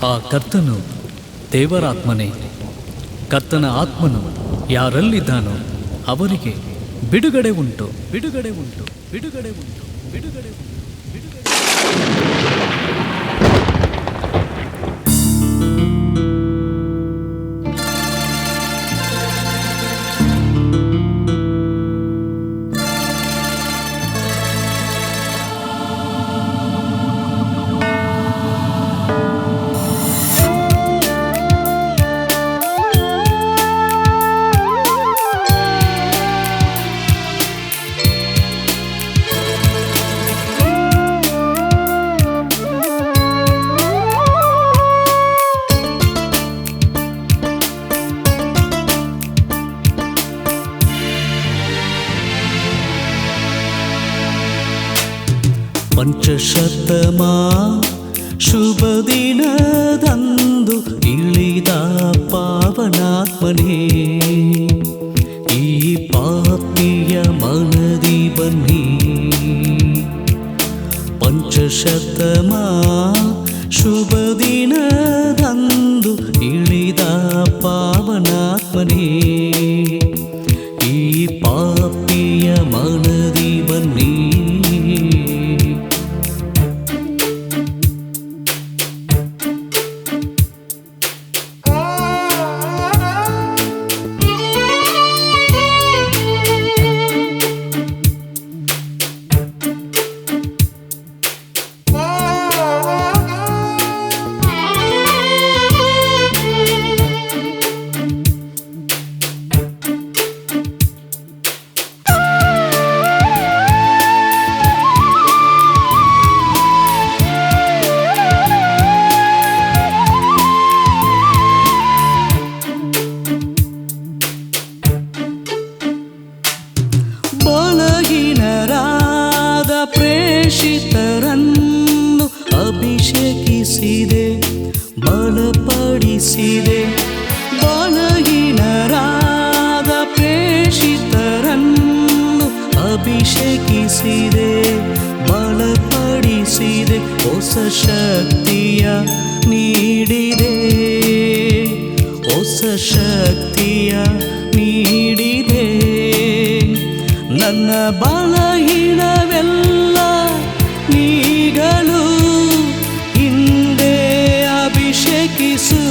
ಆ ಕರ್ತನು ದೇವರಾತ್ಮನೇ. ಕರ್ತನ ಆತ್ಮನು ಯಾರಲ್ಲಿದ್ದಾನೋ ಅವರಿಗೆ ಬಿಡುಗಡೆ ಉಂಟು, ಬಿಡುಗಡೆ ಉಂಟು, ಬಿಡುಗಡೆ ಉಂಟು, ಬಿಡುಗಡೆ ಉಂಟು, ಬಿಡುಗಡೆ. ಪಂಚಶತಮಾ ಶುಭ ದಿನದಂದು ಇಳಿದ ಪಾವನಾತ್ಮನೇ, ಈ ಪಾಪಿಯ ಮನದಿ ಬನ್ನಿ. ಪಂಚಶತಮಾ ಶುಭ ದಿನದಂದು ಇಳಿದ ಪಾವನಾತ್ಮನೇ, ಈ ಪಾಪಿಯ ಮನದಿ ಬನ್ನಿ. ಬಲಹೀನರಾದ ಪ್ರೇಷಿತರನ್ನು ಅಭಿಷೇಕಿಸಿದೆ, ಬಲಪಡಿಸಿದೆ. ಬಲಹೀನರಾದ ಪ್ರೇಷಿತರನ್ನು ಅಭಿಷೇಕಿಸಿದೆ, ಬಲಪಡಿಸಿದೆ. ಹೊಸ ಶಕ್ತಿಯ ನೀಡಿದೆ, ಹೊಸ ಶಕ್ತಿಯ ನೀಡಿದೆ. ನನ್ನ ಬಲಹೀನವೆಲ್ಲ ನೀಗಲು ಹಿಂದೆ ಅಭಿಷೇಕಿಸು.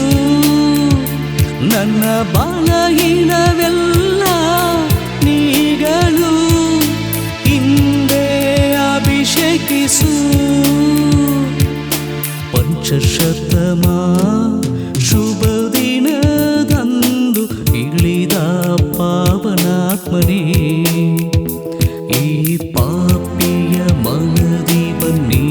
ನನ್ನ ಬಲಹೀನವೆಲ್ಲ ನೀಗಲು ಹಿಂದೆ ಅಭಿಷೇಕಿಸು. ಪಂಚಶತಮಾ ಶುಭ ದಿನದಂದು ಇಳಿದ ಪಾವನಾತ್ಮನೇ, ಈ ಪಾಪಿಯ ಮನದಿ ಬನ್ನಿ.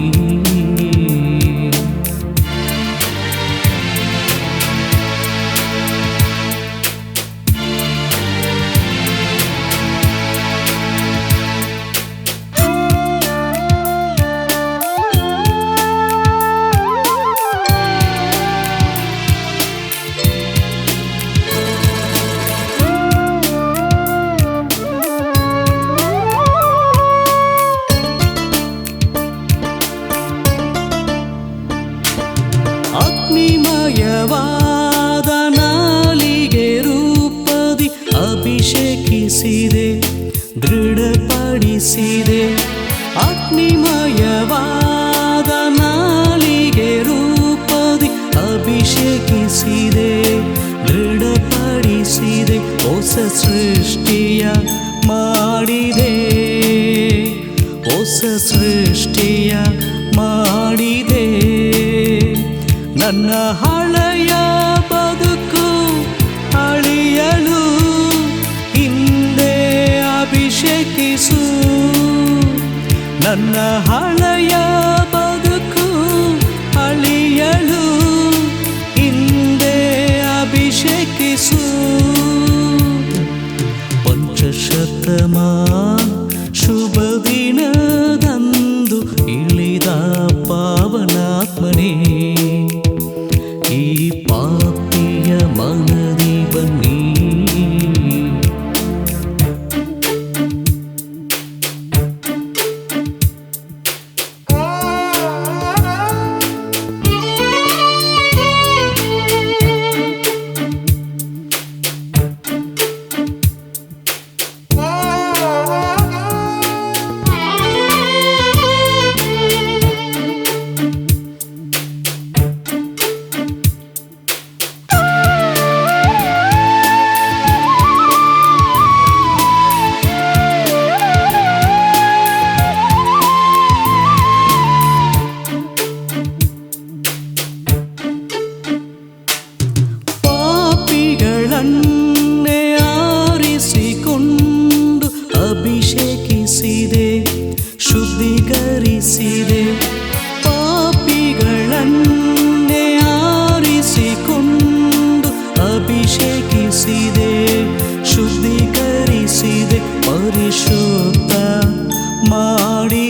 ಅಗ್ನಿಮಯವಾದ ನಾಲಿಗೆ ರೂಪದಿ ಅಭಿಷೇಕಿಸಿದೆ, ದೃಢಪಡಿಸಿದೆ. ಅಗ್ನಿಮಯವಾದ ನಾಲಿಗೆ ರೂಪದಿ ಅಭಿಷೇಕಿಸಿದೆ, ದೃಢಪಡಿಸಿದೆ. ಹೊಸ ಸೃಷ್ಟಿಯ ಮಾಡಿದೆ, ಹೊಸ ಸೃಷ್ಟಿಯ ಮಾಡಿದೆ. ನನ್ನ ಹಳೆಯ ಬದುಕು ಅಳಿಯಲು ಹಿಂದೆ ಅಭಿಷೇಕಿಸು. ನನ್ನ ಹಳೆಯ ಬದುಕು ಅಳಿಯಲು ಹಿಂದೆ ಅಭಿಷೇಕಿಸು. ಪಂಚಶತಮಾ ಶುಭ ದಿನದಂದು ಇಳಿದ ಪಾವನಾತ್ಮನೇ, ಈ ಪಾಪಿಯ ಮನದಿ ಬನ್ನಿ.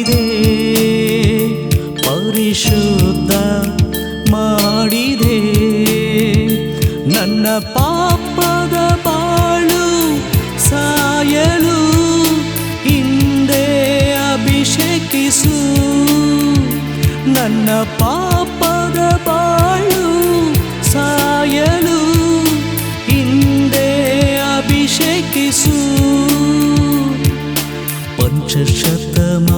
ಮಾಡಿದೆ, ಪರಿಶುದ್ಧ ಮಾಡಿದೆ. ನನ್ನ ಪಾಪದ ಬಾಳು ಸಾಯಲು ಹಿಂದೆ ಅಭಿಷೇಕಿಸು. ನನ್ನ ಪಾಪದ ಬಾಳು ಸಾಯಲು ಹಿಂದೆ ಅಭಿಷೇಕಿಸು. ಪಂಚಶತಮ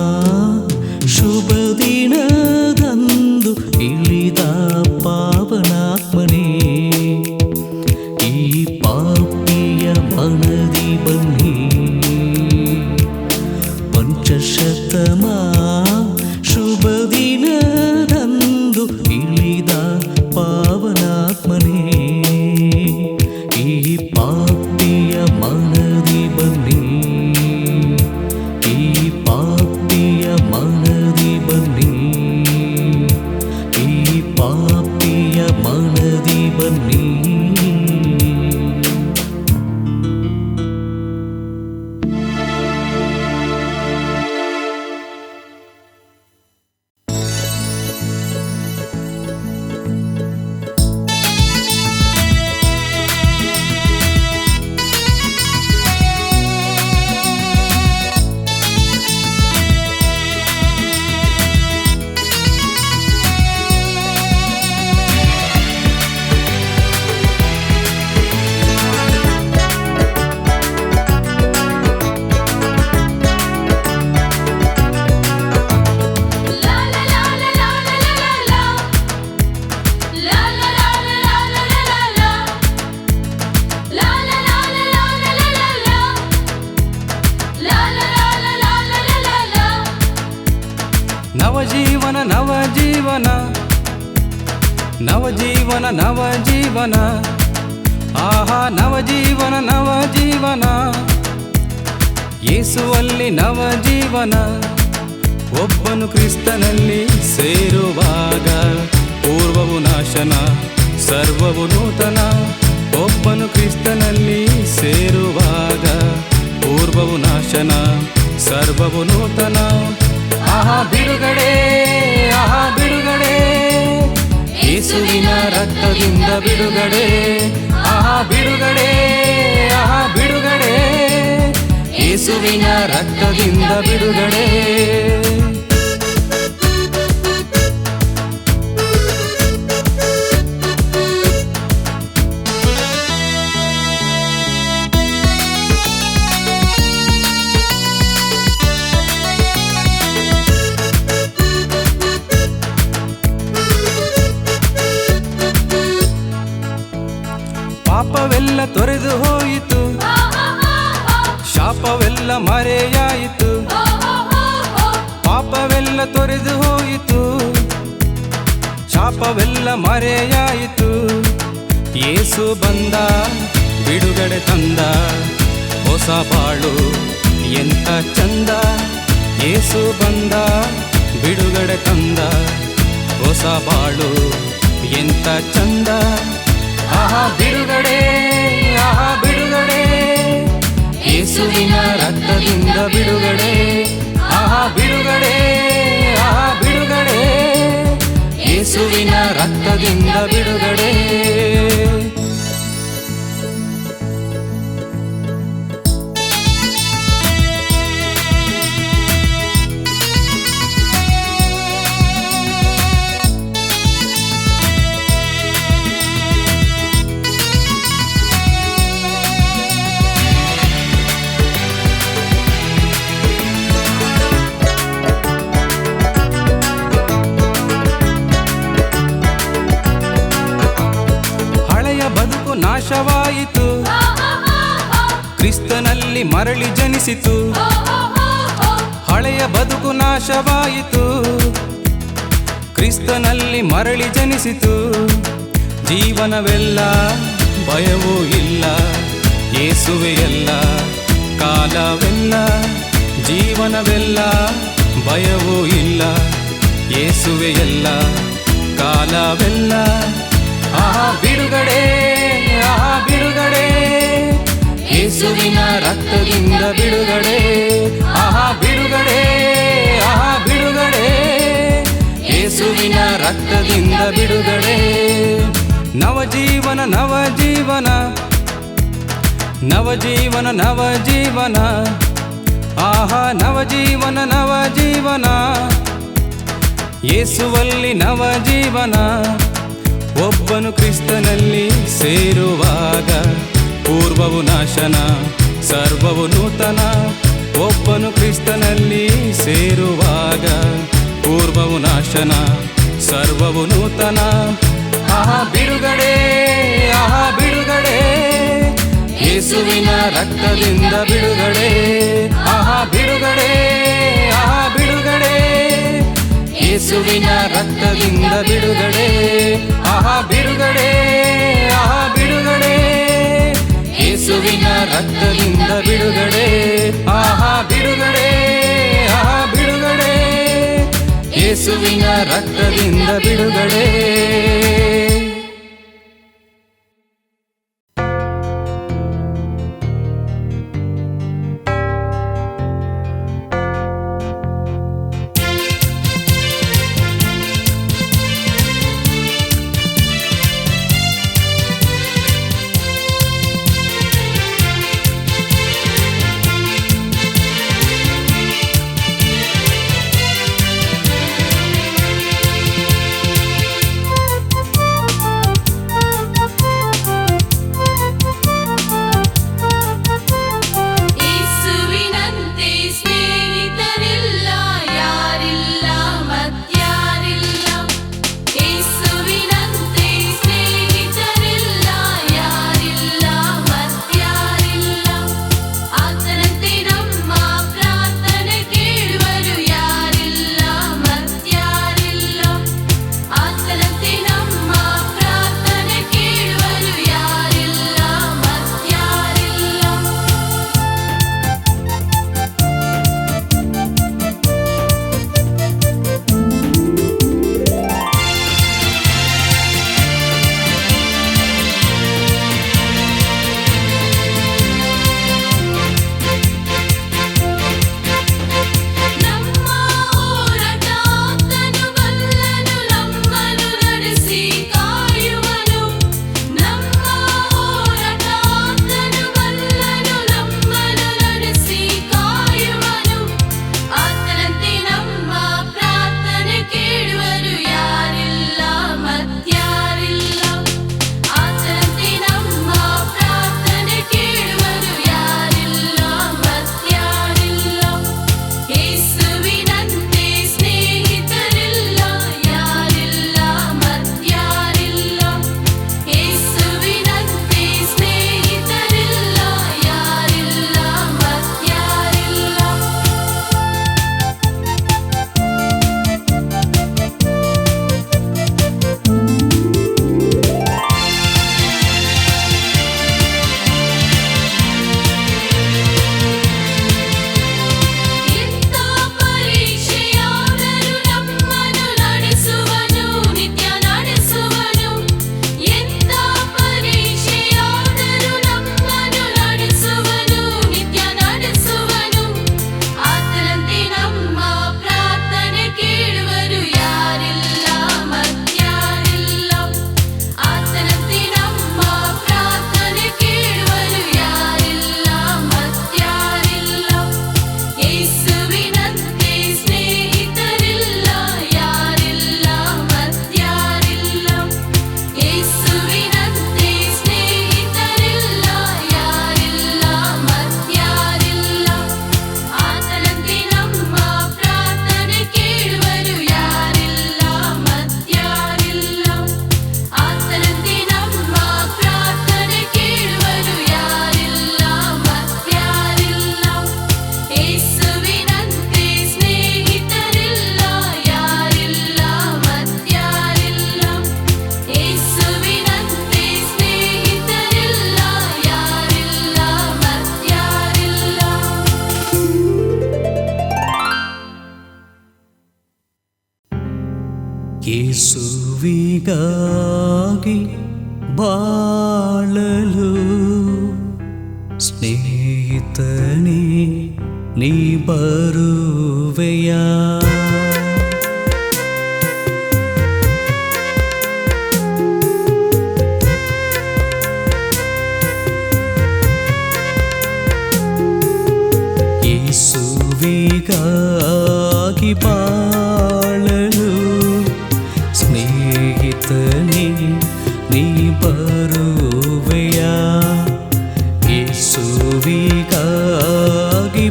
ಶುಭ ದಿನದಂದು ಇಳಿದ ಪಾವನಾತ್ಮನೇ, ಈ ಪಾಪಿಯ ಮನದಿ ಬನ್ನಿ. ಪಂಚಶತಮ ಶುಭ ದಿನದಂದು ಇಳಿದ ಪಾವನಾತ್ಮನೇ, ಈ ಪಾಪಿಯ ಮನದಿ ಬನ್ನಿ. ಈ ಪಾಪಿಯ ಮನದಿ ಬನ್ನಿ. ಈ ಪಾಪಿಯ ಮನದಿ ಬನ್ನಿ. ನವಜೀವನ ನವಜೀವನ ನವಜೀವನ ನವಜೀವನ, ಆಹಾ ನವಜೀವನ ನವಜೀವನ, ಯೇಸುವಲ್ಲಿ ನವಜೀವನ. ಒಬ್ಬನು ಕ್ರಿಸ್ತನಲ್ಲಿ ಸೇರುವಾಗ ಪೂರ್ವವು ನಾಶನ, ಸರ್ವವು ನೂತನ. ಒಬ್ಬನು ಕ್ರಿಸ್ತನಲ್ಲಿ ಸೇರುವಾಗ ಪೂರ್ವವು ನಾಶನ, ಸರ್ವವು ನೂತನ. ಆಹಾ ಬಿಡುಗಡೆ, ಆಹಾ ಬಿಡುಗಡೆ, ಯೇಸುವಿನ ರಕ್ತದಿಂದ ಬಿಡುಗಡೆ. ಆಹಾ ಬಿಡುಗಡೆ, ಆಹಾ ಬಿಡುಗಡೆ, ಯೇಸುವಿನ ರಕ್ತದಿಂದ ಬಿಡುಗಡೆ. ಪಾಪವೆಲ್ಲ ತೊರೆದು ಹೋಯಿತು, ಶಾಪವೆಲ್ಲ ಮರೆಯಾಯಿತು. ಪಾಪವೆಲ್ಲ ತೊರೆದು ಹೋಯಿತು, ಶಾಪವೆಲ್ಲ ಮರೆಯಾಯಿತು. ಯೇಸು ಬಂದ, ಬಿಡುಗಡೆ ತಂದ, ಹೊಸ ಬಾಳು ಎಂಥ ಚಂದ. ಯೇಸು ಬಂದ, ಬಿಡುಗಡೆ ತಂದ, ಹೊಸ ಬಾಳು ಎಂಥ ಚಂದ. ಆಹಾ ಬಿಡುಗಡೆ, ಆಹಾ ಬಿಡುಗಡೆ, ಯೇಸುವಿನ ರಕ್ತದಿಂದ ಬಿಡುಗಡೆ. ಆಹಾ ಬಿಡುಗಡೆ, ಆಹಾ ಬಿಡುಗಡೆ, ಯೇಸುವಿನ ರಕ್ತದಿಂದ ಬಿಡುಗಡೆ. ನಾಶವಾಯಿತು, ಕ್ರಿಸ್ತನಲ್ಲಿ ಮರಳಿ ಜನಿಸಿತು. ಹಳೆಯ ಬದುಕು ನಾಶವಾಯಿತು, ಕ್ರಿಸ್ತನಲ್ಲಿ ಮರಳಿ ಜನಿಸಿತು. ಜೀವನವೆಲ್ಲ ಭಯವೂ ಇಲ್ಲ, ಯೇಸುವೆ ಎಲ್ಲ ಕಾಲವೆಲ್ಲ. ಜೀವನವೆಲ್ಲ ಭಯವೂ ಇಲ್ಲ, ಯೇಸುವೆ ಎಲ್ಲ ಕಾಲವೆಲ್ಲ. ಆಹಾ ಬಿಡುಗಡೆ, ಆಹಾ ಬಿಡುಗಡೆ, ಯೇಸುವಿನ ರಕ್ತದಿಂದ ಬಿಡುಗಡೆ. ಆಹಾ ಬಿಡುಗಡೆ, ಆಹಾ ಬಿಡುಗಡೆ. ನವಜೀವನ ನವಜೀವನ ನವಜೀವನ ನವಜೀವನ ಆಹಾ ನವಜೀವನ ನವಜೀವನ ಯೇಸುವಲ್ಲಿ ನವಜೀವನ. ಒಬ್ಬನು ಕ್ರಿಸ್ತನಲ್ಲಿ ಸೇರುವಾಗ ಪೂರ್ವವು ನಾಶನ ಸರ್ವವು ನೂತನ. ಒಬ್ಬನು ಕ್ರಿಸ್ತನಲ್ಲಿ ಸೇರುವಾಗ ಪೂರ್ವವು ನಾಶನ ಸರ್ವವು ನೂತನ. ಆಹಾ ಬಿಡುಗಡೆ ಆಹಾ ಬಿಡುಗಡೆ ಯೇಸುವಿನ ರಕ್ತದಿಂದ ಬಿಡುಗಡೆ. ಆಹಾ ಬಿಡುಗಡೆ ಆಹಾ ಬಿಡುಗಡೆ ಯೇಸುವಿನ ರಕ್ತದಿಂದ ಬಿಡುಗಡೆ. ಆಹಾ ಬಿಡುಗಡೆ ಆಹಾ ಬಿಡುಗಡೆ ಯೇಸುವಿನ ರಕ್ತದಿಂದ ಬಿಡುಗಡೆ. ಆಹಾ ಬಿಡುಗಡೆ ಆಹಾ ಬಿಡುಗಡೆ ಯೇಸುವಿನ ರಕ್ತದಿಂದ ಬಿಡುಗಡೆ. ಯೇಸುವಿಗಾಗಿ ಬಾಳಲು ಸ್ನೇಹಿತನೇ ನೀ ಬರುವೆಯಾ? ಬಾಳಲು ಸ್ನೇಹಿತನೇ ನೀ ಬರುವೆಯಾ ಯೇಸುವಿಗಾಗಿ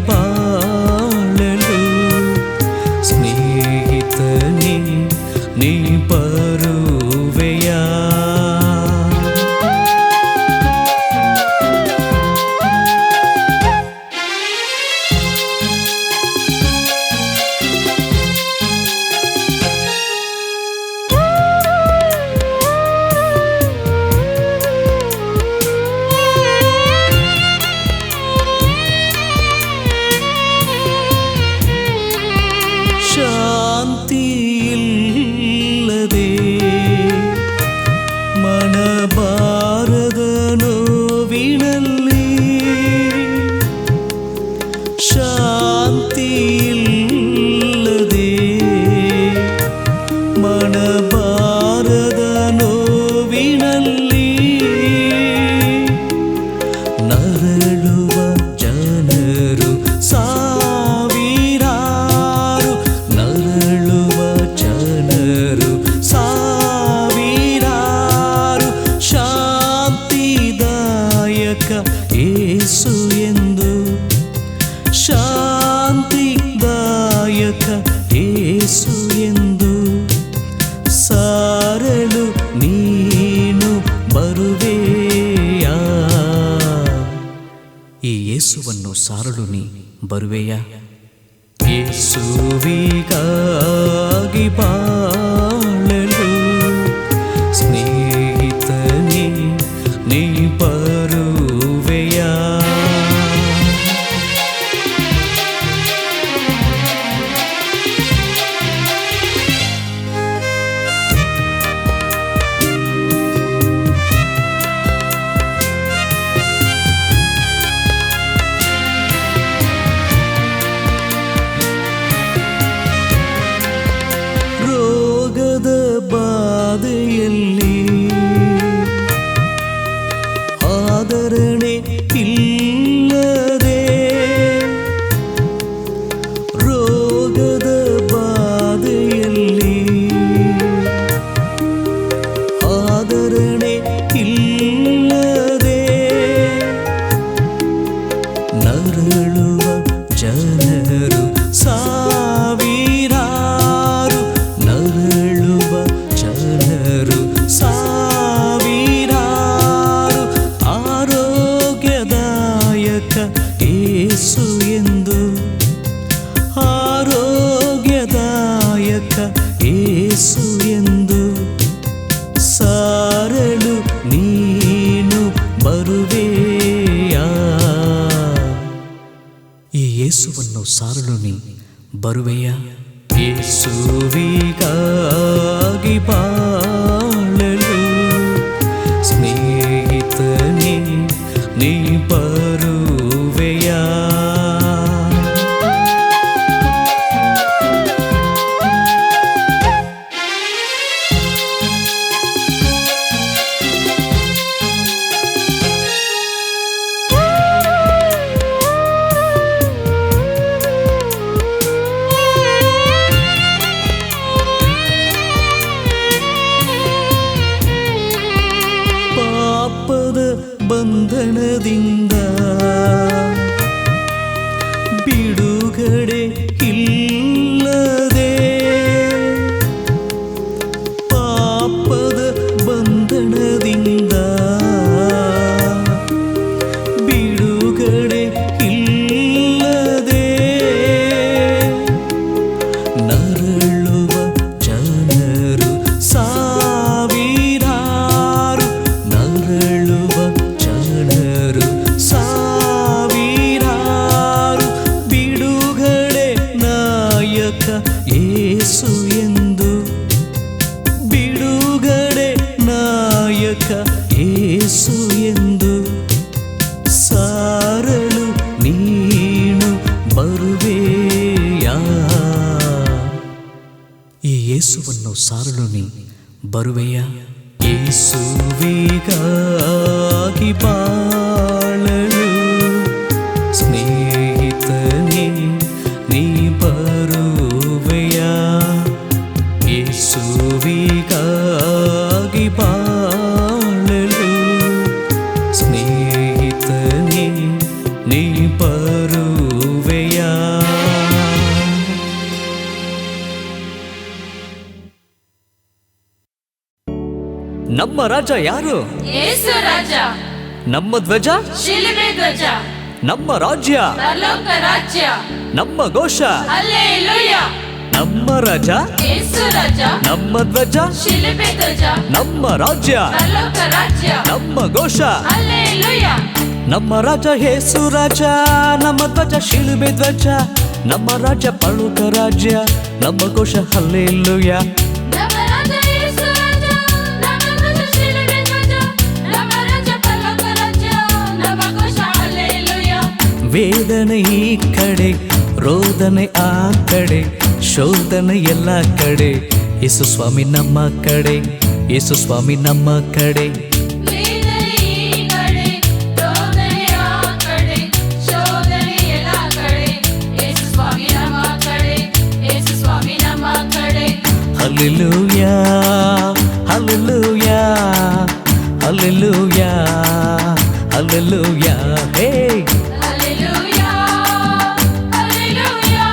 ಬಾಳಲು ಸ್ನೇಹಿತನೇ ನೀ ಬರುವೆಯಾ ಶಾಂತಿಯಿಲ್ಲದೆ ಮನಬಾರದ ನೋವಿನಲ್ಲಿ ಶಾಂತಿಯಿಲ್ಲದೆ ಮನಬಾರದ ನೋವಿನಲ್ಲಿ ನರಳುವ ಜನರು ಸಾವಿರಾರು ನರಳುವ ಜನರು ಸಾವಿರಾರು ಶಾಂತಿದಾಯಕ ಯೇಸು ಎಂದು ಶಾಂತಿದಾಯಕ ಯೇಸು ಎಂದು ಸಾರಲು ನೀನು ಬರುವೆಯಾ ಈ ಯೇಸುವನ್ನು ಸಾರಲು ನೀ ಬರುವೆಯಾ ಯೇಸುವಿಗಾಗಿ ಬಾಳಲು ಸ್ನೇಹಿತನೇ ನೀ ಬರುವೆಯಾ ರೋಗದ ಬಾಧೆಯಲ್ಲಿ ಆದರಣೆ ಇಲ್ಲದೆ ರೋಗದ ಬಾಧೆಯಲ್ಲಿ ಆದರಣೆ ಇಲ್ಲದೆ ನರಳುವ ಜನರು ಸಾವಿರಾರು ನರಳುವ ಜನರು ಸಾವಿರಾರು ಆರೋಗ್ಯದಾಯಕ ಯೇಸು ಎಂದು ಆರೋಗ್ಯದಾಯಕ ಯೇಸು ಎಂದು ಸಾರಲು ನೀನು ಬರುವೆಯಾ ಈ ಯೇಸುವನ್ನು ಸಾರಲು ನೀ ಬರುವೆಯಾ ಯೇಸುವಿಗಾಗಿ ಬಾಳಲು ಸ್ನೇಹಿತನೇ ನೀ ಬರುವೆಯಾ ಪಾಪದ ಬಂಧನದಿಂದ ಬಿಡುಗಡೆ ಇಲ್ಲದೆ ಪಾಪದ ಬಂಧನದಿಂದ ಬಿಡುಗಡೆ ಇಲ್ಲದೆ ನರಳುವ ಜನರು ಸಾವಿರಾರು ನರಳುವ ಜನರು ಸಾವಿರಾರು ಬಿಡುಗಡೆ ನಾಯಕ ಯೇಸು ಎಂದು ಬಿಡುಗಡೆ ನಾಯಕ ಯೇಸು ಎಂದು ಸಾರಲು ನೀನು ಬರುವೆಯಾ ಈ ಯೇಸುವನ್ನು ಸಾರಲು ನೀ ಬರುವೆಯಾ ಯೇಸುವಿಗಾಗಿ ಬಾಳಲು ಸ್ನೇಹಿತನೇ ನೀ ಬರುವೆ ನಮ್ಮ ರಾಜ ಯಾರು? ಯೇಸು ರಾಜ. ನಮ್ಮ ಧ್ವಜ ಶಿಲುಬೆ ಧ್ವಜ. ನಮ್ಮ ರಾಜ್ಯ ಪರಲೋಕ ರಾಜ್ಯ. ನಮ್ಮ ಘೋಷ ಹಲ್ಲೆಲೂಯಾ. ನಮ್ಮ ರಾಜ ಯೇಸು ರಾಜ. ನಮ್ಮ ಧ್ವಜ ಶಿಲುಬೆ ಧ್ವಜ. ನಮ್ಮ ರಾಜ್ಯ ಪರಲೋಕ ರಾಜ್ಯ. ನಮ್ಮ ಘೋಷ ಹಲ್ಲೆಲೂಯಾ. ನಮ್ಮ ರಾಜ ಯೇಸು ರಾಜ ನಮ್ಮ ಧ್ವಜ ಶಿಲುಬೆ ಧ್ವಜ ನಮ್ಮ ರಾಜ್ಯ ಪರಲೋಕ ರಾಜ್ಯ ನಮ್ಮ ಘೋಷ ಹಲ್ಲೆಲೂಯಾ. ನಮ್ಮ ರಾಜ ಯೇಸು ರಾಜ. ನಮ್ಮ ಧ್ವಜ ಶಿಲುಬೆ ಧ್ವಜ. ನಮ್ಮ ರಾಜ್ಯ ಪರಲೋಕ ರಾಜ್ಯ. ನಮ್ಮ ಘೋಷ ಹಲ್ಲೆಲೂಯಾ. ವೇದನೆ ಈ ಕಡೆ ರೋದನೆ ಆ ಕಡೆ ಶೋಧನೆ ಎಲ್ಲ ಕಡೆ ಯೇಸು ಸ್ವಾಮಿ ನಮ್ಮ ಕಡೆ ಯೇಸು ಸ್ವಾಮಿ ನಮ್ಮ ಕಡೆ. ವೇದನೆ ಈ ಕಡೆ, ರೋದನೆ ಆ ಕಡೆ, ಶೋಧನೆ ಎಲ್ಲ ಕಡೆ, ಯೇಸು ಸ್ವಾಮಿ ನಮ್ಮ ಕಡೆ, ಯೇಸು ಸ್ವಾಮಿ ನಮ್ಮ ಕಡೆ. ಹಲ್ಲೆಲೂಯಾ ಹಲ್ಲೆಲೂಯಾ ಹಲ್ಲೆಲೂಯಾ ಹಲ್ಲೆಲೂಯಾ ಹೇ. Hallelujah, hallelujah,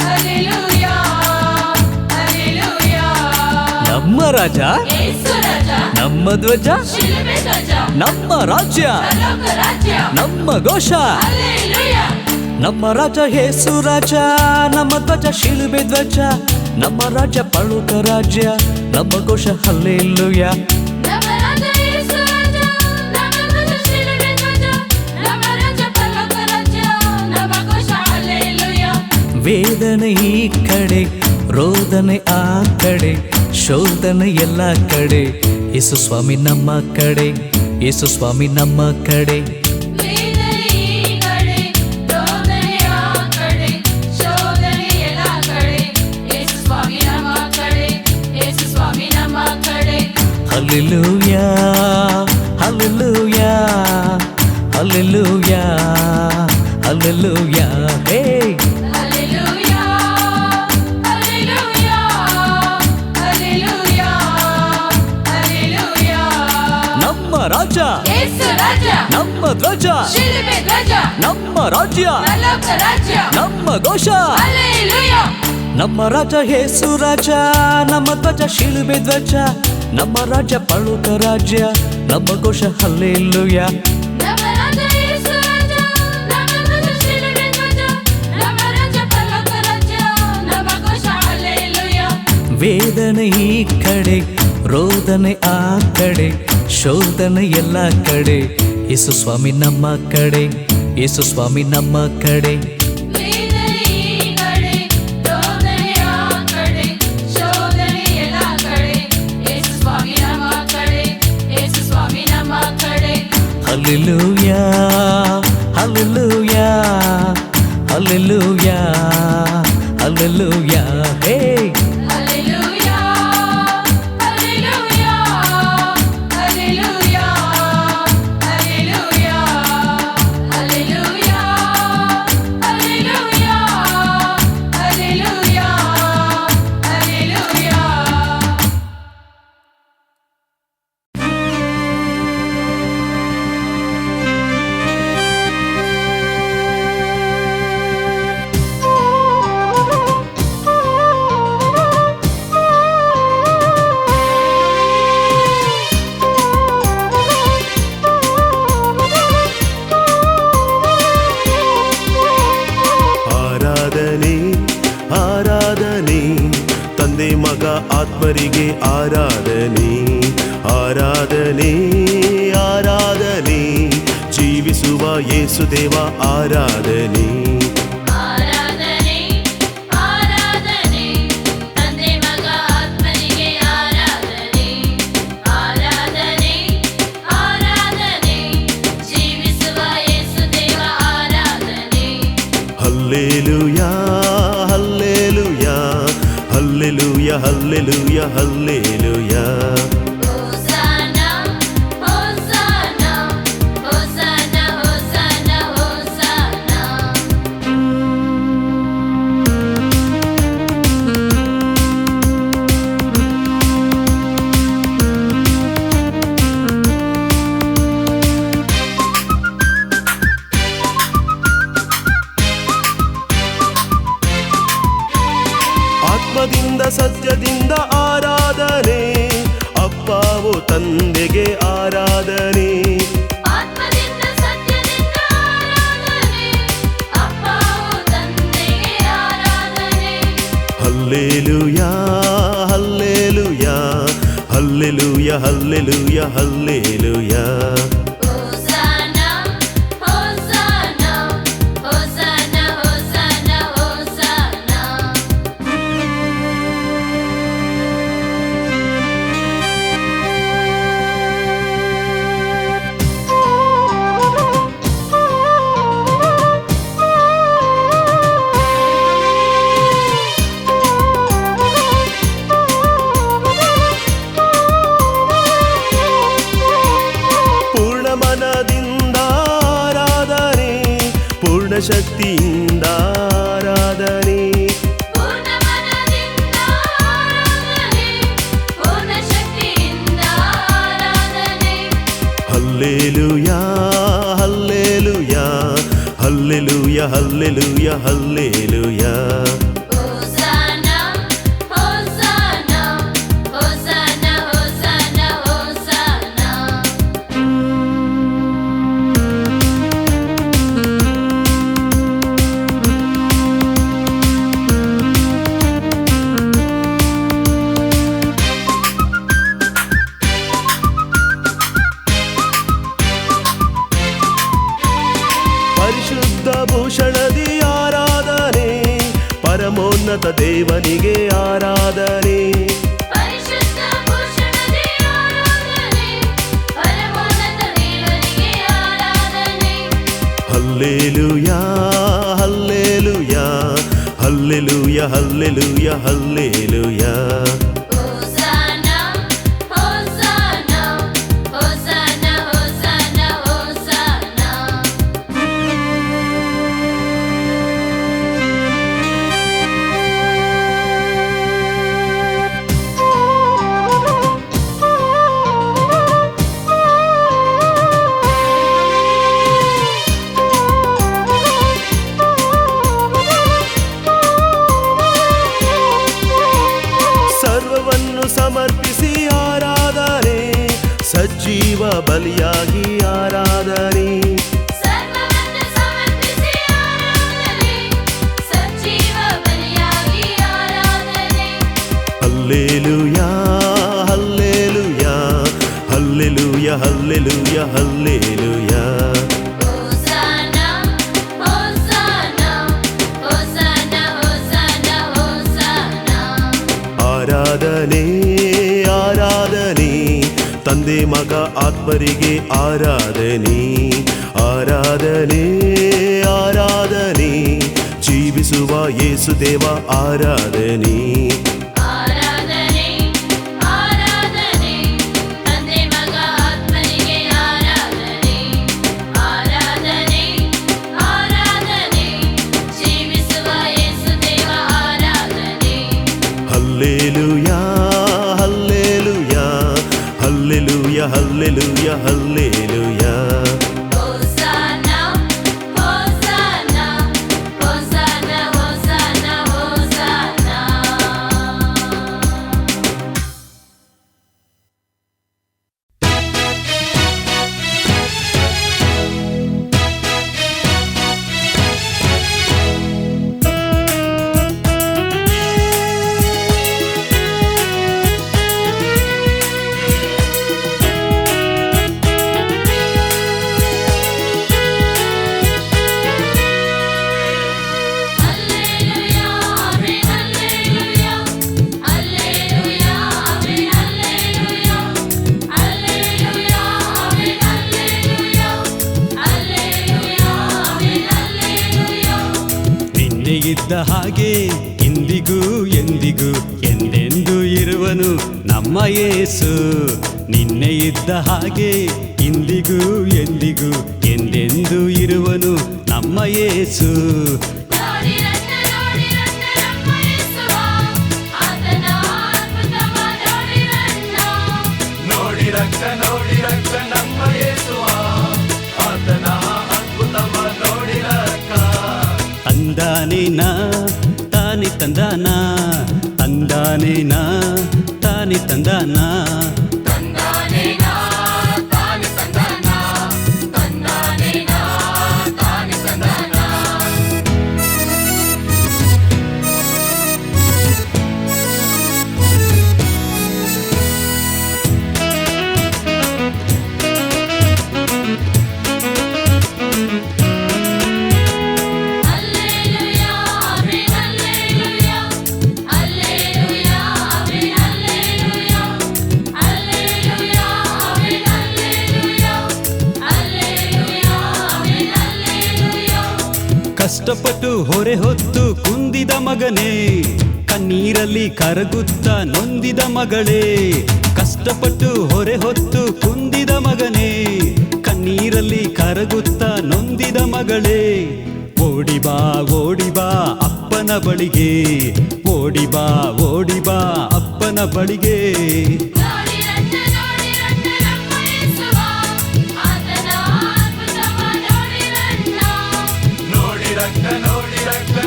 hallelujah, hallelujah. ನಮ್ಮ ರಾಜ ಯೇಸು ರಾಜ. ನಮ್ಮ ಧ್ವಜ ಶಿಲುಬೆ ಧ್ವಜ. ನಮ್ಮ ರಾಜ್ಯ ಪರಲೋಕ ರಾಜ್ಯ. ನಮ್ಮ ಘೋಷ ಹಲ್ಲೆಲೂಯಾ. ನಮ್ಮ ರಾಜ ಯೇಸು ರಾಜ ನಮ್ಮ ಧ್ವಜ ಶಿಲುಬೆ ಧ್ವಜ ನಮ್ಮ ರಾಜ್ಯ ಪರಲೋಕ ರಾಜ್ಯ ನಮ್ಮ ಘೋಷ ಹಲ್ಲೆಲೂಯಾ. ನಮ್ಮ ರಾಜ ಯೇಸು ರಾಜ. ನಮ್ಮ ಧ್ವಜ ಶಿಲುಬೆ ಧ್ವಜ. ನಮ್ಮ ರಾಜ್ಯ ಪರಲೋಕ ರಾಜ್ಯ. ನಮ್ಮ ಘೋಷ ಹಲ್ಲೆಲೂಯಾ. ವೇದನೆ ಈ ಕಡೆ ರೋದನೆ ಆ ಕಡೆ ಶೋಧನೆ ಎಲ್ಲ ಕಡೆ ಯೇಸು ಸ್ವಾಮಿ ನಮ್ಮ ಕಡೆ ಯೇಸು ಸ್ವಾಮಿ ನಮ್ಮ ಕಡೆ. ವೇದನೆ ಈ ಕಡೆ, ರೋದನೆ ಆ ಕಡೆ, ಶೋಧನೆ ಎಲ್ಲ ಕಡೆ, ಯೇಸು ಸ್ವಾಮಿ ನಮ್ಮ ಕಡೆ, ಯೇಸು ಸ್ವಾಮಿ ನಮ್ಮ ಕಡೆ. ಹಲ್ಲೆಲೂಯಾ ಹಲ್ಲೆಲೂಯಾ ಹಲ್ಲೆಲೂಯಾ ಹಲ್ಲೆಲೂಯಾ ಹೇ. Hallelujah, hallelujah, hallelujah, hallelujah. ನಮ್ಮ ರಾಜ ಯೇಸು ರಾಜ. ನಮ್ಮ ಧ್ವಜ ಶಿಲುಬೆ ಧ್ವಜ. ನಮ್ಮ ರಾಜ್ಯ ಪರಲೋಕ ರಾಜ್ಯ. ನಮ್ಮ ಘೋಷ ಹಲ್ಲೆಲೂಯಾ. ನಮ್ಮ ರಾಜ ಯೇಸು ರಾಜ ನಮ್ಮ ಧ್ವಜ ಶಿಲುಬೆ ಧ್ವಜ ನಮ್ಮ ರಾಜ್ಯ ಪರಲೋಕ ರಾಜ್ಯ ನಮ್ಮ ಘೋಷ ಹಲ್ಲೆಲೂಯಾ. ನಮ್ಮ ರಾಜ ಯೇಸು ರಾಜ. ನಮ್ಮ ಧ್ವಜ ಶಿಲುಬೆ ಧ್ವಜ. ನಮ್ಮ ರಾಜ್ಯ ಪರಲೋಕ ರಾಜ್ಯ. ನಮ್ಮ ಘೋಷ ಹಲ್ಲೆಲೂಯಾ. ವೇದನೆ ಈ ಕಡೆ ರೋದನೆ ಆ ಕಡೆ ಶೋಧನೆ ಎಲ್ಲ ಕಡೆ ಯೇಸು ಸ್ವಾಮಿ ನಮ್ಮ ಕಡೆ ಯೇಸು ಸ್ವಾಮಿ ನಮ್ಮ ಕಡೆ. ವೇದನೆ ಈ ಕಡೆ, ರೋದನೆ ಆ ಕಡೆ, ಶೋಧನೆ ಎಲ್ಲ ಕಡೆ, ಯೇಸು ಸ್ವಾಮಿ ನಮ್ಮ ಕಡೆ, ಯೇಸು ಸ್ವಾಮಿ ನಮ್ಮ ಕಡೆ. ಹಲ್ಲೆಲೂಯಾ ಹಲ್ಲೆಲೂಯಾ ಹಲ್ಲೆಲೂಯಾ ಹಲ್ಲೆಲೂಯಾ ಹೇ. Hallelujah, hallelujah, hallelujah, hallelujah, hallelujah, hallelujah, hallelujah, hallelujah. ಆರಾಧನೆ ಆರಾಧನೆ ತಂದೆ ಮಗ ಆತ್ಮರಿಗೆ ಆರಾಧನೆ ಆರಾಧನೆ ಆರಾಧನೆ ಜೀವಿಸುವ ಯೇಸುದೇವ ಆರಾಧನೆ. ಆರಾಧನೆ, ಆರಾಧನೆ, ತಂದೆ ಮಗ ಆತ್ಮನಿಗೆ ಆರಾಧನೆ, ಆರಾಧನೆ, ಆರಾಧನೆ, ಜೀವಿಸುವ ಯೇಸುದೇವ ಆರಾಧನೆ. Hallelujah hallelujah hallelujah hallelujah hallelujah. Hosanna, hosanna, hosanna, hosanna, hosanna. ಆತ್ಮದಿಂದ ಸತ್ಯದಿಂದ ಆರಾಧನೆ ಅಪ್ಪ ತಂದೆಗೆ ಆರಾಧನೆ. ಆತ್ಮದಿಂದ ಸತ್ಯದಿಂದ ಆರಾಧನೆ, ಅಪ್ಪವು ತಂದೆಗೆ ಆರಾಧನೆ. Hallelujah hallelujah hallelujah hallelujah hallelujah. Hosanna hosanna hosanna hosanna hosanna. ಪೂರ್ಣ ಮನದಿಂದ ಆರಾಧನೆ, ಪೂರ್ಣ ಶಕ್ತಿಯಿಂದ ಆರಾಧನೆ. ಪೂರ್ಣ ಮನದಿಂದ ಆರಾಧನೆ, ಪೂರ್ಣ ಶಕ್ತಿಯಿಂದ ಆರಾಧನೆ. Hallelujah hallelujah hallelujah hallelujah hallelujah. Hosanna hosanna hosanna hosanna hosanna. ಪರಿಶುದ್ಧ ಭೂಷಣದಿ ಆರಾಧನೆ, ಪರಮೋನ್ನತ ದೇವನಿಗೆ ಆರಾಧನೆ. ಪರಿಶುದ್ಧ ಭೂಷಣದಿ ಆರಾಧನೆ, ಪರಮೋನ್ನತ ದೇವನಿಗೆ ಆರಾಧನೆ. Hallelujah hallelujah hallelujah hallelujah hallelujah. Hosanna hosanna hosanna hosanna hosanna. ಸರ್ವವನ್ನು ಸಮರ್ಪಿಸಿ ಆರಾಧನೆ, ಸಜೀವ ಬಲಿಯಾಗಿ ಆರಾಧನೆ. ಸರ್ವವನ್ನು ಸಮರ್ಪಿಸಿ ಆರಾಧನೆ, ಸಜೀವ ಬಲಿಯಾಗಿ ಆರಾಧನೆ. Hallelujah hallelujah hallelujah hallelujah hallelujah. Hosanna hosanna hosanna hosanna hosanna. ಆರಾಧನೆ ಆರಾಧನೆ, ತಂದೆ ಮಗ ಆತ್ಮರಿಗೆ ಆರಾಧನೆ. ಆರಾಧನೆ ಆರಾಧನೆ, ಜೀವಿಸುವ ಯೇಸುದೇವ ಆರಾಧನೆ. ಆರಾಧನೆ ಆರಾಧನೆ, ತಂದೆ ಮಗ ಆತ್ಮನಿಗೆ ಆರಾಧನೆ. ಆರಾಧನೆ ಆರಾಧನೆ, ಜೀವಿಸುವ ಯೇಸುದೇವ ಆರಾಧನೆ. Hallelujah hallelujah hallelujah hallelujah hallelujah. Hosanna hosanna hosanna hosanna hosanna. Hallelujah amen hallelujah hallelujah amen hallelujah hallelujah amen hallelujah hallelujah amen hallelujah. ನಿನ್ನೆ ಇದ್ದ ಹಾಗೆ ಇಂದಿಗೂ ಎಂದಿಗೂ ಎಂದೆಂದೂ ಇರುವನು ನಮ್ಮ ಯೇಸು. ನಿನ್ನೆ ಇದ್ದ ಹಾಗೆ ಇಂದಿಗೂ ಎಂದಿಗೂ ಎಂದೆಂದೂ ಇರುವನು ನಮ್ಮ ಯೇಸು. ನೋಡಿರನ್ನ ನಮ್ಮ ಯೇಸುವ, ಆತನ ಅದ್ಭುತವ ನೋಡಿರನ್ನ. ನೋಡಿರಕ್ಕ ನಮ್ಮ ಯೇಸುವ, ಆತನ ಅದ್ಭುತವ ನೋಡಿರಕ್ಕ. ತಂದಾನೇನ ತಾನಿ ತಂದಾನ, ತಂದಾನೇನ ತಾನಿ ತಂದಾನ. ತಂದಾನ ಕಷ್ಟಪಟ್ಟು ಹೊರೆ ಹೊತ್ತು ಕುಂದಿದ ಮಗನೇ, ಕಣ್ಣೀರಲ್ಲಿ ಕರಗುತ್ತ ನೊಂದಿದ ಮಗಳೇ. ಕಷ್ಟಪಟ್ಟು ಹೊರೆ ಹೊತ್ತು ಕುಂದಿದ ಮಗನೇ, ಕಣ್ಣೀರಲ್ಲಿ ಕರಗುತ್ತ ನೊಂದಿದ ಮಗಳೇ. ಓಡಿ ಬಾ ಅಪ್ಪನ ಬಳಿಗೆ, ಓಡಿ ಬಾ ಅಪ್ಪನ ಬಳಿಗೆ. ನೋಡಿರಣ್ಣ ನಮ್ಮ ಯೇಸುವ, ಆತನ ಅದ್ಭುತವ ನೋಡಿರಣ್ಣ. ನೋಡಿರಕ್ಕ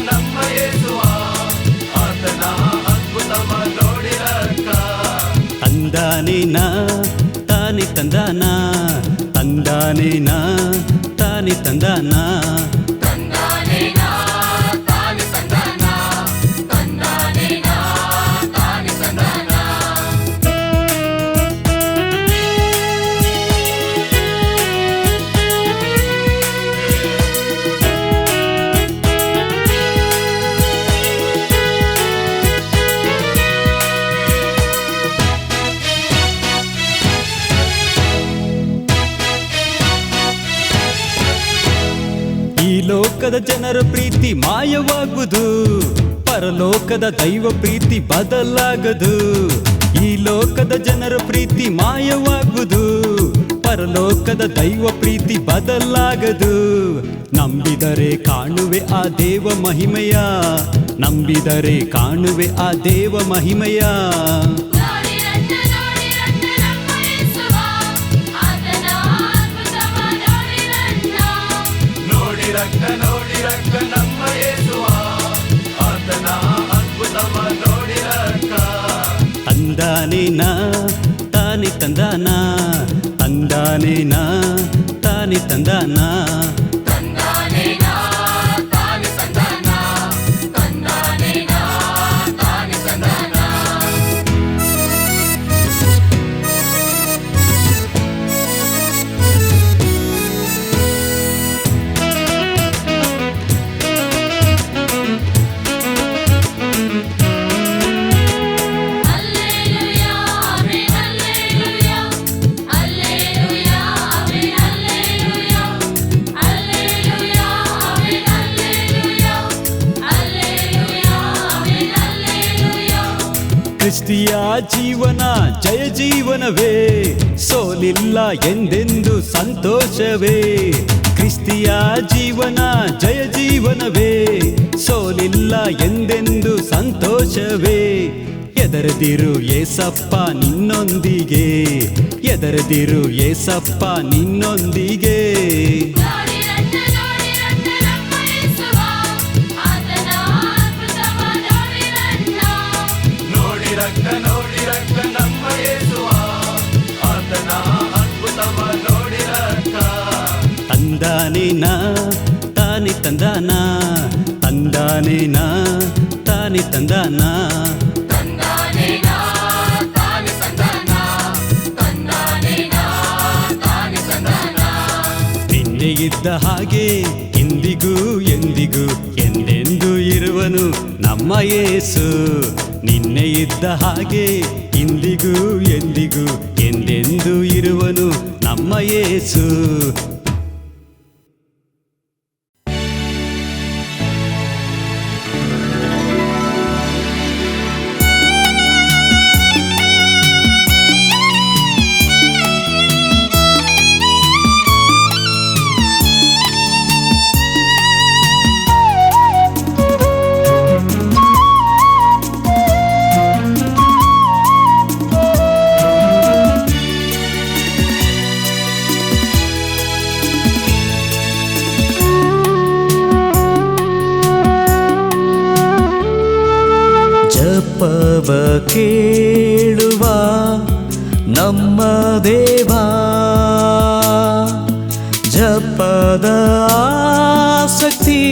ನಮ್ಮ ಯೇಸುವ, ಆತನ ಅದ್ಭುತವ ನೋಡಿರಕ್ಕ. ತಂದಾನೇನ ತಾನೆ ತಂದಾನ, ತಂದಾನೇನ ತಾನೆ ತಂದಾನ. ತಂದಾನೇನಾ ತಾನೆ ತಂದಾನ, ತಂದಾನೇನಾ ತಾನೆ ತಂದಾನ. ಈ ಲೋಕದ ಜನರ ಪ್ರೀತಿ ಮಾಯವಾಗುವುದು, ಪರಲೋಕದ ದೈವ ಪ್ರೀತಿ ಬದಲಾಗದು. ಈ ಲೋಕದ ಜನರ ಪ್ರೀತಿ ಮಾಯವಾಗುವುದು, ಪರಲೋಕದ ದೈವ ಪ್ರೀತಿ ಬದಲಾಗದು. ನಂಬಿದರೆ ಕಾಣುವೆ ಆ ದೇವ ಮಹಿಮೆಯ, ನಂಬಿದರೆ ಕಾಣುವೆ ಆ ದೇವ ಮಹಿಮೆಯ. ನೋಡಿರಣ್ಣ ನಮ್ಮ ಯೇಸುವ, ಆತನ ಅದ್ಭುತವ ನೋಡಿರಣ್ಣ. ನೋಡಿರಕ್ಕ ನಮ್ಮ ಯೇಸುವ, ಆತನ ಅದ್ಭುತವ ನೋಡಿರಕ್ಕ. ತಂದಾನೇನ ತಾನೆ ತಂದಾನ, ತಂದಾನೇನ ತಾನೆ ತಂದಾನ. ತಂದಾನೇನಾ ತಾನೆ ತಂದಾನ, ತಂದಾನೇನಾ ತಾನೆ ತಂದಾನ. Hallelujah amen hallelujah, hallelujah amen hallelujah, hallelujah amen hallelujah, hallelujah amen hallelujah. ಕ್ರಿಸ್ತಿಯ ಜೀವನ ಜಯ ಜೀವನವೇ, ಸೋಲಿಲ್ಲ ಎಂದೆಂದು ಸಂತೋಷವೇ. ಕ್ರಿಸ್ತಿಯ ಜೀವನ ಜಯ ಜೀವನವೇ, ಸೋಲಿಲ್ಲ ಎಂದೆಂದು ಸಂತೋಷವೇ. ಎದರದಿರು ಏಸಪ್ಪ ನಿನ್ನೊಂದಿಗೆ, ಎದರದಿರು ಏಸಪ್ಪ ನಿನ್ನೊಂದಿಗೆ. ನೋಡಿರಣ್ಣ ನಮ್ಮ ಯೇಸುವ, ಆತನ ಅದ್ಭುತವ ನೋಡಿರಣ್ಣ. ನೋಡಿರಕ್ಕ ನಮ್ಮ ಯೇಸುವ, ಆತನ ಅದ್ಭುತವ ನೋಡಿರಕ್ಕ. ತಂದಾನೇನ ತಾನೆ ತಂದಾನ, ತಂದಾನೇನ ತಾನೆ ತಂದಾನ. ತಂದಾನೇನಾ ತಾನೆ ತಂದಾನ, ತಂದಾನೇನಾ ತಾನೆ ತಂದಾನ. ನಿನ್ನೆ ಇದ್ದ ಹಾಗೆ ಇಂದಿಗೂ ಎಂದಿಗೂ ಎಂದೆಂದು ಇರುವನು ನಮ್ಮ ಯೇಸು. ನಿನ್ನೆ ಇದ್ದ ಹಾಗೆ ಇಂದಿಗೂ ಎಂದಿಗೂ ಎಂದೆಂದು ಇರುವನು ನಮ್ಮ ಯೇಸು. ಜಪವ ಕೇಳುವ ನಮ್ಮ ದೇವಾ, ಜಪದ ಆಸಕ್ತಿ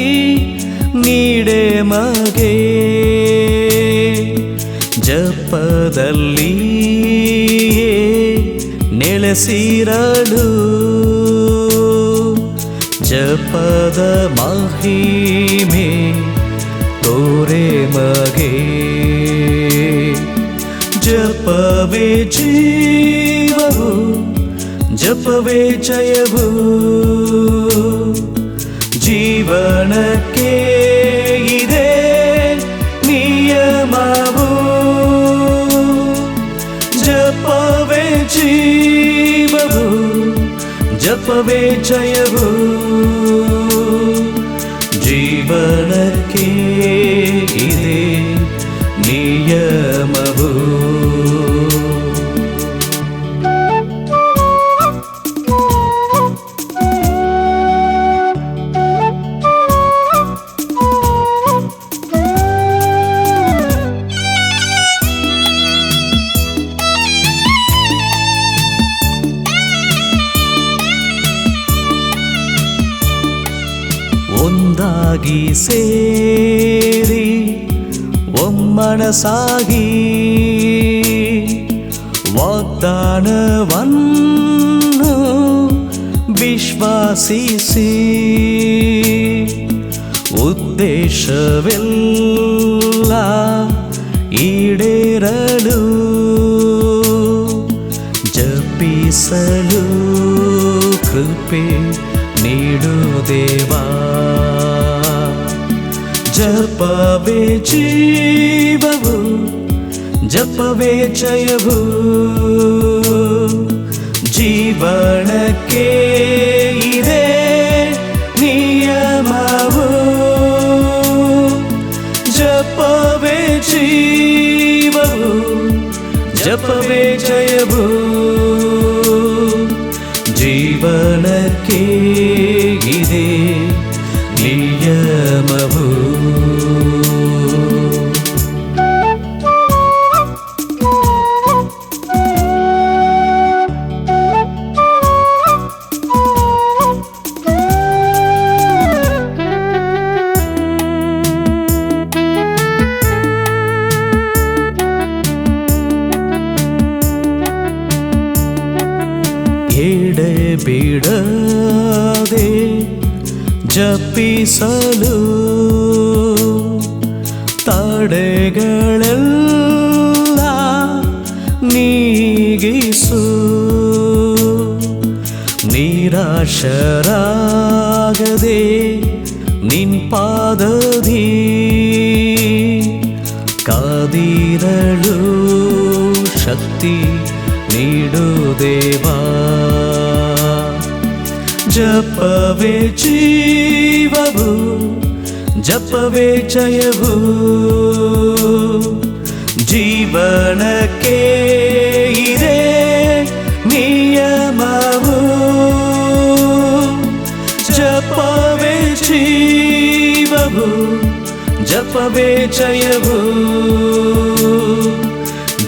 ನೀಡೆ ಮಗೆ. ಜಪದಲ್ಲಿ ನೆಲೆಸಿರಲು ಜಪದ ಮಹಿಮೆ ತೋರೆ ಮಗೆ. ಜಪವೇ ಜೀವವು, ಜಪವೇ ಜಯವು, ಜೀವನಕ್ಕೆ ಇದೆ ನಿಯಮವು, ಜಪವೇ ಜೀವವು, ಜಪವೇ ಜಯವು. ಜೀವನಕ್ಕೆ ಇದೆ ನಿಯಮವು. ಒಂದಾಗಿ ಸೇರಿ ಒಮ್ಮನಸಾಗಿ ವಾಗ್ದಾನವನ್ನು ವಿಶ್ವಾಸಿಸಿ ಉದ್ದೇಶವೆಲ್ಲ ಈಡೇರಲು ಜಪಿಸಲು ಕೃಪೆ ನೀಡು ದೇವಾ. ಜಪವೇ ಜೀವವು, ಜಪವೇ ಜಯವು. ಜೀವನಕ್ಕೆ ಇದೆ ನಿಯಮವು, ಜಪವೇ ಜೀವವು, ಜಪವೇ ಜಯವು. ಜೀವನಕ್ಕೆ ಇದೆ ನಿಯಮವು. ಬಿಡದೆ ಜಪಿಸಲು ತಡೆಗಳೆಲ್ಲ ನೀಗಿಸು. ನಿರಾಶರಾಗದೆ ನಿನ್ ಪಾದದಿ ಕಾದಿರಲು ಶಕ್ತಿ ನೀಡು ದೇವಾ. ಜಪವೇ ಜೀವವು, ಜಪವೇ ಜಯವು. ಜೀವನಕ್ಕೆ ಇದೆ ನಿಯಮವು, ಜಪವೇ ಜೀವವು, ಜಪವೇ ಜಯವು.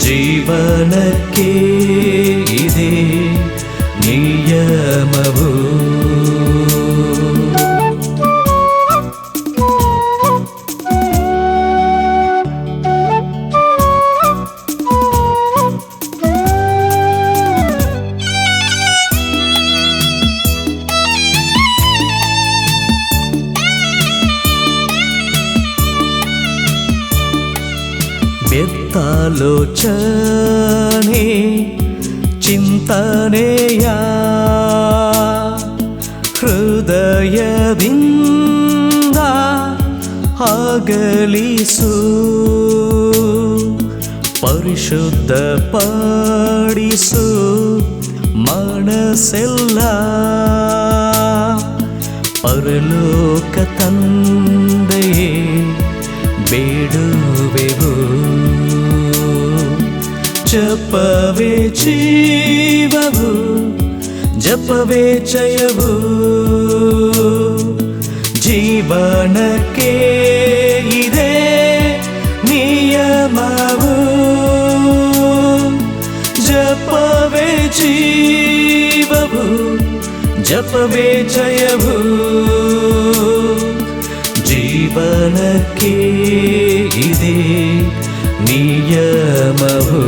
ಜೀವನಕ್ಕೆ ಇದೆ ನಿಯಮವು. ಬೆತ್ತಾಲೋಚನೆ ಚಿಂತನೆಯ ಹೃದಯದಿಂದ ಆಗಲಿಸು. ಪರಿಶುದ್ಧಪಡಿಸು ಮನಸ್ಸೆಲ್ಲ. ಪರಲೋಕ ತಂದೆಯೇ ಬೇಡುವೆವು. ಜಪವೇ ಜೀವವು, ಜಪವೇ ಜಯವು. ಜೀವನಕ್ಕೆ ಇದೆ ನಿಯಮವು, ಜಪವೇ ಜೀವವು, ಜಪವೇ ಜಯವು. ಜೀವನಕ್ಕೆ ಇದೆ ನಿಯಮವು.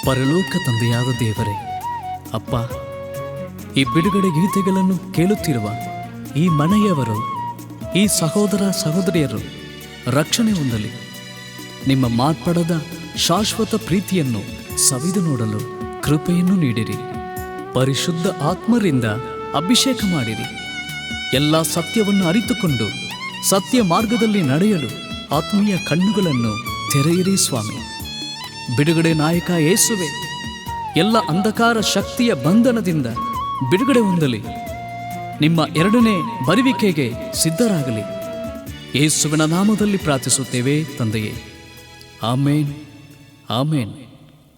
ಪರಲೋಕ ತಂದೆಯಾದ ದೇವರೇ, ಅಪ್ಪ, ಈ ಬಿಡುಗಡೆ ಗೀತೆಗಳನ್ನು ಕೇಳುತ್ತಿರುವ ಈ ಮನೆಯವರು ಈ ಸಹೋದರ ಸಹೋದರಿಯರು ರಕ್ಷಣೆ ಹೊಂದಲಿ. ನಿಮ್ಮ ಮಾರ್ಪಡದ ಶಾಶ್ವತ ಪ್ರೀತಿಯನ್ನು ಸವಿದು ನೋಡಲು ಕೃಪೆಯನ್ನು ನೀಡಿರಿ. ಪರಿಶುದ್ಧ ಆತ್ಮರಿಂದ ಅಭಿಷೇಕ ಮಾಡಿರಿ. ಎಲ್ಲ ಸತ್ಯವನ್ನು ಅರಿತುಕೊಂಡು ಸತ್ಯ ಮಾರ್ಗದಲ್ಲಿ ನಡೆಯಲು ಆತ್ಮೀಯ ಕಣ್ಣುಗಳನ್ನು ತೆರೆಯಿರಿ ಸ್ವಾಮಿ. ಬಿಡುಗಡೆ ನಾಯಕ ಯೇಸುವೆ, ಎಲ್ಲ ಅಂಧಕಾರ ಶಕ್ತಿಯ ಬಂಧನದಿಂದ ಬಿಡುಗಡೆ ಹೊಂದಲಿ. ನಿಮ್ಮ ಎರಡನೇ ಬರುವಿಕೆಗೆ ಸಿದ್ಧರಾಗಲಿ. ಯೇಸುವಿನ ನಾಮದಲ್ಲಿ ಪ್ರಾರ್ಥಿಸುತ್ತೇವೆ ತಂದೆಯೇ. ಆಮೇನ್, ಆಮೇನ್.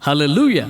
ಹಲ್ಲೆಲೂಯಾ.